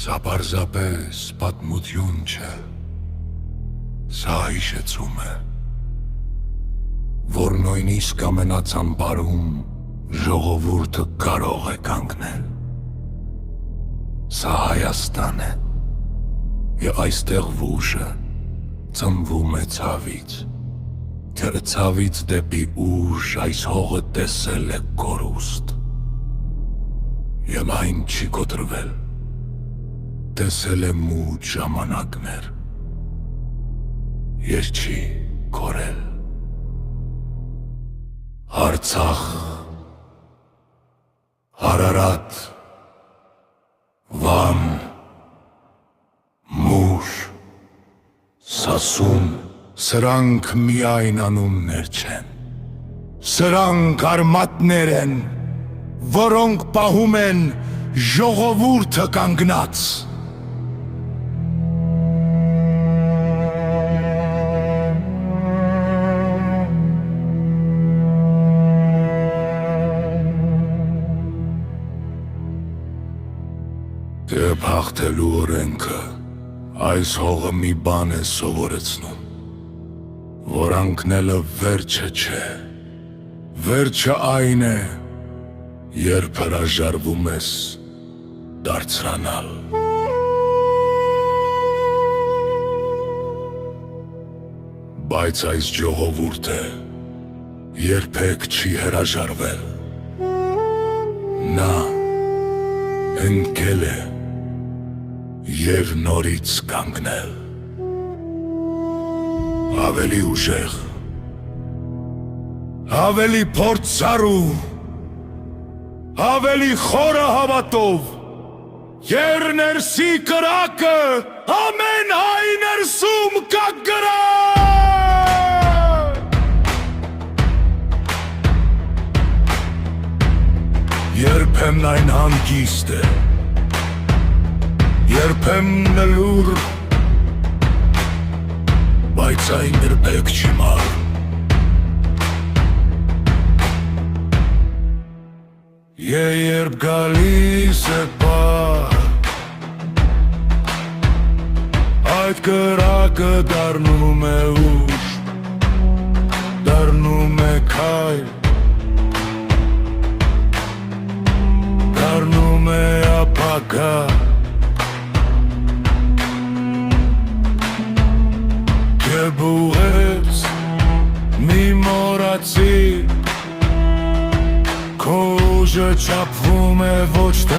Սա պարզապես պատմություն չէ, սա հիշեցում է, որ նույնիսկ ամենածամբարում ժողովուրդը կարող է կանգնել։ Սա Հայաստան է, և այստեղ ուժը ծնվում է ցավից, թե ցավից դեպի ուժ այս հողը տեսել է կորուստ, և այն չի կոտրվել, տեսել է մութ ժամանակներ, և չի կորել։ Արցախ, Արարատ, Վան, Մուշ, Սասուն, սրանք միայն անուններ չեն, սրանք արմատներ են, որոնք պահում են ժողովուրդը կանգնած։ Եվ հաղթելու օրենքը այս հողը մի բան է սովորեցնում, որ անկնելը վերջը չէ, վերջը այն է, երբ հրաժարվում ես դարձրանալ։ Բայց այս ժողովուրդը երբեք չի հրաժարվել, նա ընկել է և նորից կանգնել, ավելի ուժեղ, ավելի փորձառու, ավելի խորը հավատով, և ներսի կրակը ամեն հայ ներսում կգրա։ Երբեմն այն հանգիստ է, երբեմն լուր, բայց այն երբեք չի մարում։ Երբ գալիս է պահ, այդ կրակը դառնում է ուժ, դառնում է քայլ, դառնում է ապագա։ Եվ ուղեց մի մոռացի, քո ուժը չափվում է ոչ թե